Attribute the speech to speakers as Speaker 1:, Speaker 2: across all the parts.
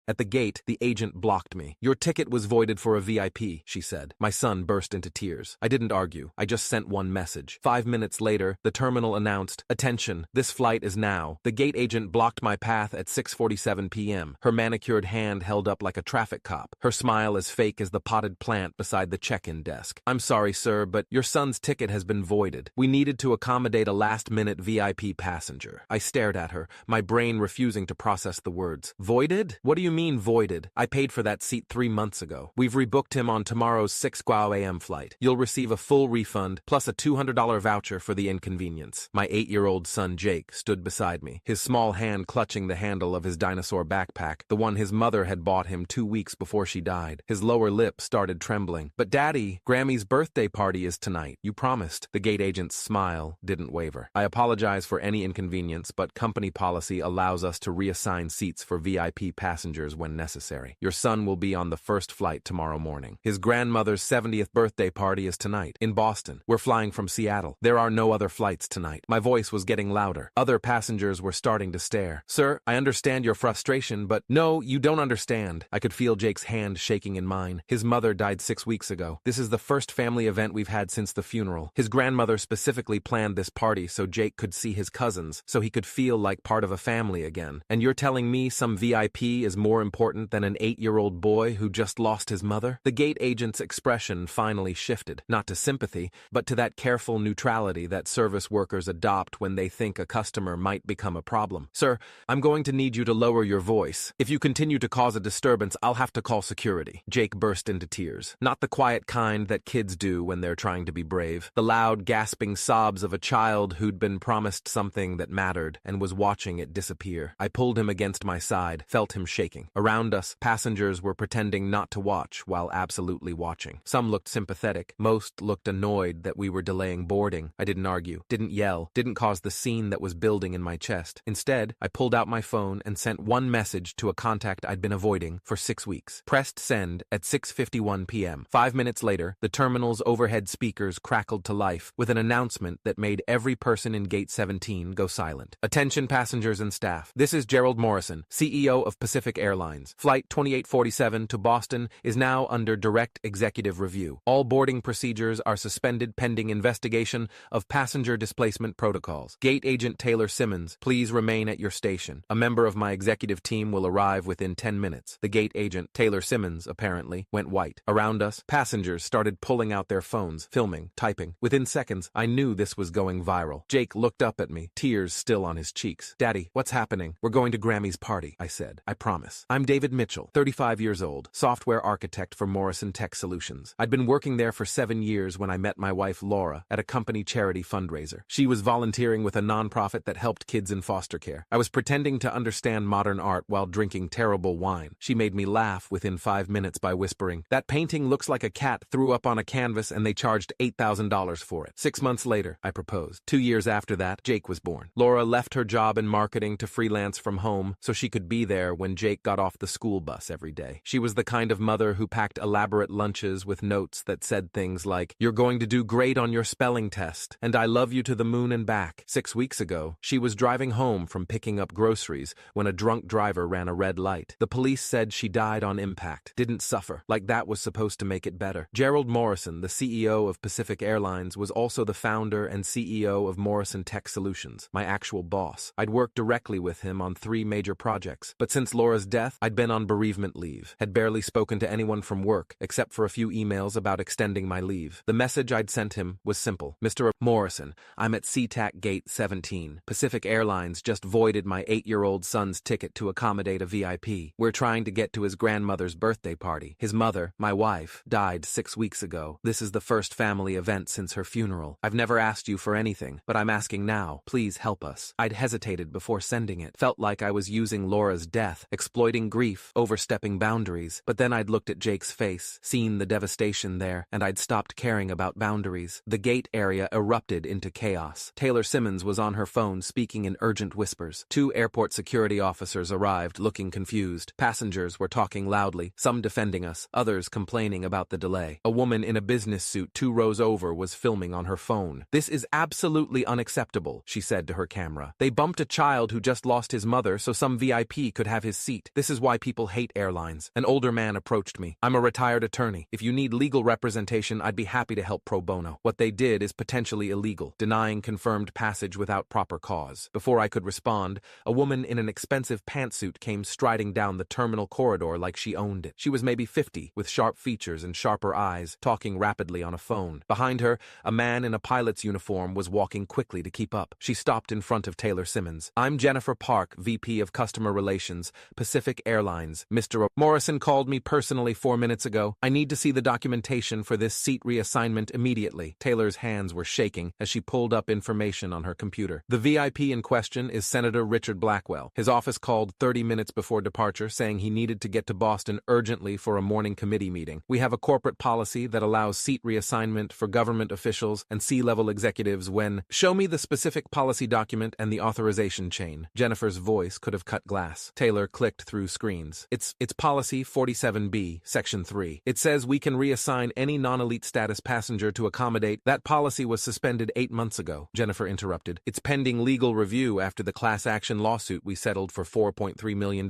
Speaker 1: At the gate, the agent blocked me. "Your ticket was voided for a VIP," she said. My son burst into tears. I didn't argue. I just sent one message. 5 minutes later, the terminal announced, "Attention, this flight is now." The gate agent blocked my path at 6:47 p.m., her manicured hand held up like a traffic cop, her smile as fake as the potted plant beside the check-in desk. "I'm sorry, sir, but your son's ticket has been voided. We needed to accommodate a last-minute VIP passenger." I stared at her, my brain refusing to process the words. "Voided? What do you mean, voided? I paid for that seat 3 months ago. We've rebooked him on tomorrow's 6 a.m. flight. You'll receive a full refund, plus a $200 voucher for the inconvenience." My 8-year-old son Jake stood beside me, his small hand clutching the handle of his dinosaur backpack, the one his mother had bought him 2 weeks before she died. His lower lip started trembling. "But Daddy, Grammy's birthday party is tonight. You promised." The gate agent's smile didn't waver. "I apologize for any inconvenience, but company policy allows us to reassign seats for VIP passengers when necessary. Your son will be on the first flight tomorrow morning. His grandmother's 70th birthday party is tonight, in Boston. We're flying from Seattle. There are no other flights tonight." My voice was getting louder. Other passengers were starting to stare. "Sir, I understand your frustration, but..." "No, you don't understand." I could feel Jake's hand shaking in mine. His mother died 6 weeks ago. This is the first family event we've had since the funeral. His grandmother specifically planned this party so Jake could see his cousins, so he could feel like part of a family again. And you're telling me some VIP is more important than an 8-year-old boy who just lost his mother? The gate agent's expression finally shifted, not to sympathy, but to that careful neutrality that service workers adopt when they think a customer might become a problem. "Sir, I'm going to need you to lower your voice. If you continue to cause a disturbance, I'll have to call security." Jake burst into tears. Not the quiet kind that kids do when they're trying to be brave. The loud, gasping sobs of a child who'd been promised something that mattered and was watching it disappear. I pulled him against my side, felt him shaking. Around us, passengers were pretending not to watch while absolutely watching. Some looked sympathetic. Most looked annoyed that we were delaying boarding. I didn't argue, didn't yell, didn't cause the scene that was building in my chest. Instead, I pulled out my phone and sent one message to a contact I'd been avoiding for 6 weeks. Pressed send at 6:51 p.m. 5 minutes later, the terminal's overhead speakers crackled to life with an announcement that made every person in Gate 17 go silent. "Attention passengers and staff. This is Gerald Morrison, CEO of Pacific Airlines. Flight 2847 to Boston is now under direct executive review. All boarding procedures are suspended pending investigation of passenger displacement protocols. Gate Agent Taylor Simmons, please remain at your station. A member of my executive team will arrive within 10 minutes. The gate agent, Taylor Simmons, apparently, went white. Around us, passengers started pulling out their phones, filming, typing. Within seconds, I knew this was going viral. Jake looked up at me, tears still on his cheeks. "Daddy, what's happening?" "We're going to Grammy's party," I said. "I promise." I'm David Mitchell, 35 years old, software architect for Morrison Tech Solutions. I'd been working there for 7 years when I met my wife Laura at a company charity fundraiser. She was volunteering with a nonprofit that helped kids in foster care. I was pretending to understand modern art while drinking terrible wine. She made me laugh within 5 minutes by whispering, "That painting looks like a cat threw up on a canvas and they charged $8,000 for it." 6 months later, I proposed. 2 years after that, Jake was born. Laura left her job in marketing to freelance from home so she could be there when Jake got off the school bus every day. She was the kind of mother who packed elaborate lunches with notes that said things like, "You're going to do great on your spelling test," and "I love you to the moon and back." 6 weeks ago, she was driving home from picking up groceries when a drunk driver ran a red light. The police said she died on impact, didn't suffer, like that was supposed to make it better. Gerald Morrison, the CEO of Pacific Airlines, was also the founder and CEO of Morrison Tech Solutions, my actual boss. I'd worked directly with him on 3 major projects, but since Laura's death, I'd been on bereavement leave, had barely spoken to anyone from work, except for a few emails about extending my leave. The message I'd sent him was simple. "Mr. Morrison, I'm at SeaTac Gate 17. Pacific Airlines just voided my 8-year-old son's ticket to accommodate a VIP. We're trying to get to his grandmother's birthday party. His mother, my wife, died 6 weeks ago. This is the first family event since her funeral. I've never asked you for anything, but I'm asking now. Please help us." I'd hesitated before sending it. Felt like I was using Laura's death, exploiting grief, overstepping boundaries. But then I'd looked at Jake's face, seen the devastation there, and I'd stopped caring about boundaries. The gate area erupted into chaos. Taylor Simmons was on her phone speaking in urgent whispers. 2 airport security officers arrived, looking confused. Passengers were talking loudly, some defending us, others complaining about the delay. A woman in a business suit 2 rows over was filming on her phone. "This is absolutely unacceptable," she said to her camera. "They bumped a child who just lost his mother so some VIP could have his seat. This is why people hate airlines. An older man approached me. I'm a retired attorney. If you need legal representation, I'd be happy to help pro bono. What they did is potentially illegal, denying confirmed passage without proper cause. Before I could respond, a woman in an expensive pantsuit came striding down the terminal corridor like she owned it. She was maybe 50, with sharp features and sharper eyes, talking rapidly on a phone. Behind her, a man in a pilot's uniform was walking quickly to keep up. She stopped in front of Taylor Simmons. I'm Jennifer Park, VP of Customer Relations, Pacific Airlines. Mr. Morrison called me personally 4 minutes ago. I need to see the documentation for this seat reassignment immediately. Taylor's hands were shaking as she pulled up information on her computer. The VIP in question is Senator Richard Blackwell. His office called 30 minutes before departure, saying he needed to get to Boston urgently for a morning committee meeting. We have a corporate policy that allows seat reassignment for government officials and C-level executives when... Show me the specific policy document and the authorization chain. Jennifer's voice could have cut glass. Taylor clicked through screens. It's policy 47B, section 3. It says we can reassign any non-elite status passenger to accommodate. That policy was suspended 8 months ago. Jennifer interrupted. It's pending legal review after the class action lawsuit we settled for $4.3 million.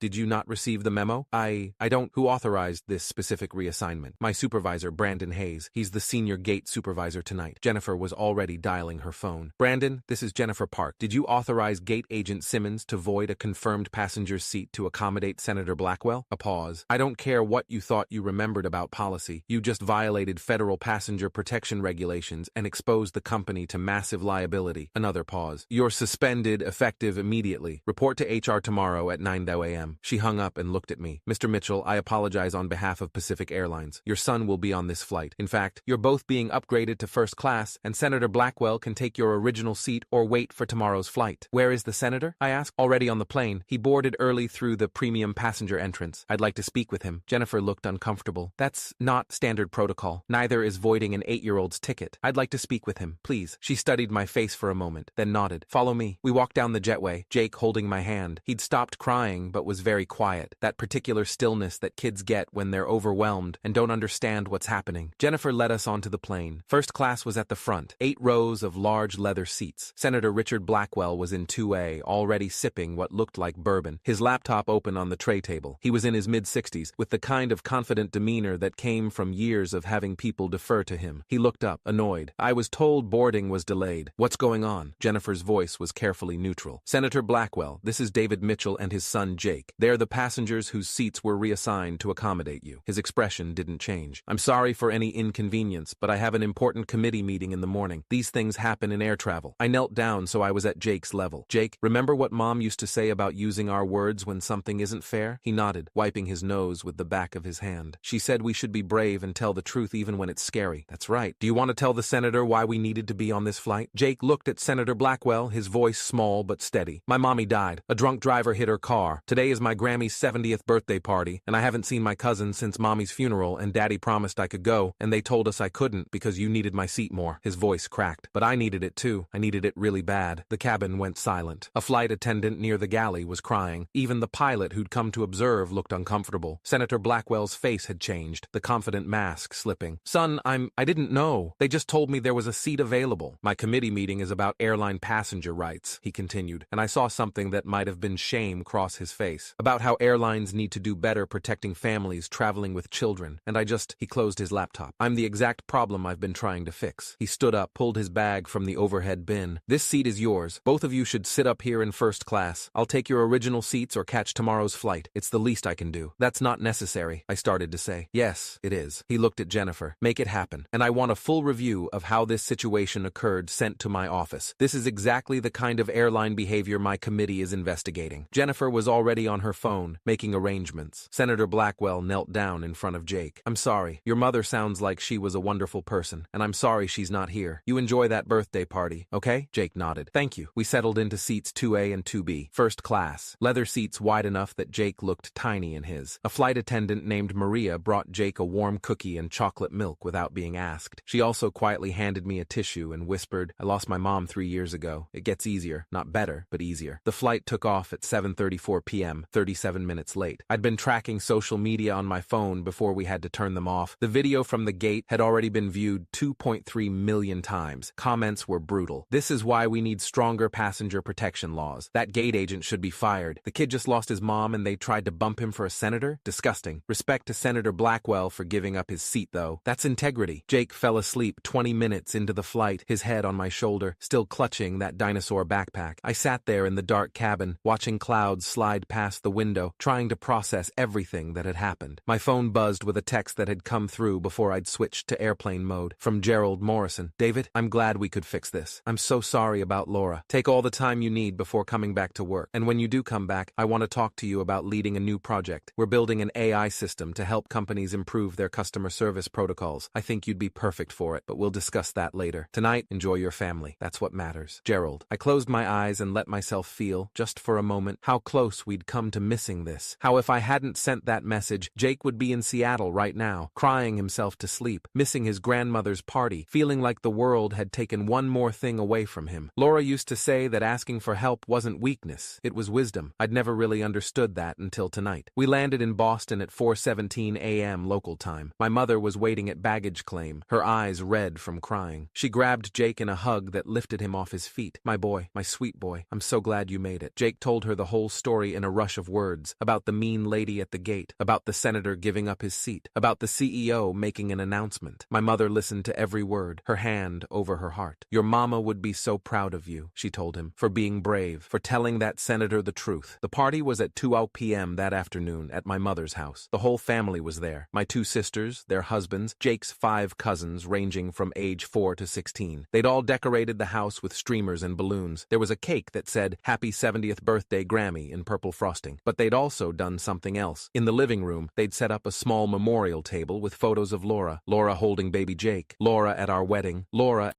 Speaker 1: Did you not receive the memo? I don't. Who authorized this specific reassignment? My supervisor, Brandon Hayes. He's the senior gate supervisor tonight. Jennifer was already dialing her phone. Brandon, this is Jennifer Park. Did you authorize gate agent Simmons to void a confirmed passenger's seat to accommodate Senator Blackwell? A pause. I don't care what you thought you remembered about policy. You just violated federal passenger protection regulations and exposed the company to massive liability. Another pause. You're suspended, effective immediately. Report to HR tomorrow at 9 a.m. She hung up and looked at me. Mr. Mitchell, I apologize on behalf of Pacific Airlines. Your son will be on this flight. In fact, you're both being upgraded to first class, and Senator Blackwell can take your original seat or wait for tomorrow's flight. Where is the senator? I asked. Already on the plane. He boarded early through the premium passenger entrance. I'd like to speak with him. Jennifer looked uncomfortable. That's not standard protocol. Neither is voiding an 8-year-old's ticket. I'd like to speak with him, please. She studied my face for a moment, then nodded. Follow me. We walked down the jetway, Jake holding my hand. He'd stopped crying, but was very quiet. That particular stillness that kids get when they're overwhelmed and don't understand what's happening. Jennifer led us onto the plane. First class was at the front, 8 rows of large leather seats. Senator Richard Blackwell was in 2A, already sipping what looked like bourbon, his laptop open on the tray table. He was in his mid-60s, with the kind of confident demeanor that came from years of having people defer to him. He looked up, annoyed. I was told boarding was delayed. What's going on? Jennifer's voice was carefully neutral. Senator Blackwell, this is David Mitchell and his son Jake. They're the passengers whose seats were reassigned to accommodate you. His expression didn't change. I'm sorry for any inconvenience, but I have an important committee meeting in the morning. These things happen in air travel. I knelt down so I was at Jake's level. Jake, remember what Mom used to say about using our words when something isn't fair? He nodded, wiping his nose with the back of his hand. She said we should be brave and tell the truth even when it's scary. That's right. Do you want to tell the senator why we needed to be on this flight? Jake looked at Senator Blackwell, his voice small but steady. My mommy died. A drunk driver hit her car. Today is my Grammy's 70th birthday party, and I haven't seen my cousin since Mommy's funeral, and Daddy promised I could go, and they told us I couldn't because you needed my seat more. His voice cracked. But I needed it too. I needed it really bad. The cabin went silent. A flight attendant near the galley was crying. Even the pilot who'd come to observe looked uncomfortable. Senator Blackwell's face had changed, the confident mask slipping. Son, I didn't know. They just told me there was a seat available. My committee meeting is about airline passenger rights, he continued, and I saw something that might have been shame cross his face. About how airlines need to do better protecting families traveling with children, and he closed his laptop. I'm the exact problem I've been trying to fix. He stood up, pulled his bag from the overhead bin. This seat is yours. Both of you should sit up here in first class. I'll take your original seats or catch tomorrow's flight. It's the least I can do. That's not necessary, I started to say. Yes, it is. He looked at Jennifer. Make it happen. And I want a full review of how this situation occurred sent to my office. This is exactly the kind of airline behavior my committee is investigating. Jennifer was already on her phone, making arrangements. Senator Blackwell knelt down in front of Jake. I'm sorry. Your mother sounds like she was a wonderful person, and I'm sorry she's not here. You enjoy that birthday party, okay? Jake nodded. Thank you. We settled into seats 2A and 2B, first class. Leather seats wide enough that Jake looked tiny in his. A flight attendant named Maria brought Jake a warm cookie and chocolate milk without being asked. She also quietly handed me a tissue and whispered, I lost my mom 3 years ago. It gets easier. Not better, but easier. The flight took off at 7:34 p.m., 37 minutes late. I'd been tracking social media on my phone before we had to turn them off. The video from the gate had already been viewed 2.3 million times. Comments were brutal. This is why we need stronger passenger protection laws. That gate agent should be fired. The kid just lost lost his mom and they tried to bump him for a senator? Disgusting. Respect to Senator Blackwell for giving up his seat, though. That's integrity. Jake fell asleep 20 minutes into the flight, his head on my shoulder, still clutching that dinosaur backpack. I sat there in the dark cabin, watching clouds slide past the window, trying to process everything that had happened. My phone buzzed with a text that had come through before I'd switched to airplane mode. From Gerald Morrison. David, I'm glad we could fix this. I'm so sorry about Laura. Take all the time you need before coming back to work. And when you do come back, I want to talk to you about leading a new project. We're building an AI system to help companies improve their customer service protocols. I think you'd be perfect for it, but we'll discuss that later. Tonight, enjoy your family. That's what matters. Gerald. I closed my eyes and let myself feel, just for a moment, how close we'd come to missing this. How if I hadn't sent that message, Jake would be in Seattle right now, crying himself to sleep, missing his grandmother's party, feeling like the world had taken one more thing away from him. Laura used to say that asking for help wasn't weakness, it was wisdom. I'd never really understood that until tonight. We landed in Boston at 4:17 a.m. local time. My mother was waiting at baggage claim, her eyes red from crying. She grabbed Jake in a hug that lifted him off his feet. My boy, my sweet boy, I'm so glad you made it. Jake told her the whole story in a rush of words, about the mean lady at the gate, about the senator giving up his seat, about the CEO making an announcement. My mother listened to every word, her hand over her heart. Your mama would be so proud of you, she told him, for being brave, for telling that senator the truth. The party was at 2 p.m. that afternoon at my mother's house. The whole family was there. My 2 sisters, their husbands, Jake's 5 cousins ranging from age 4 to 16. They'd all decorated the house with streamers and balloons. There was a cake that said, "Happy 70th birthday Grammy" in purple frosting. But they'd also done something else. In the living room, they'd set up a small memorial table with photos of Laura holding baby Jake, Laura at our wedding, Laura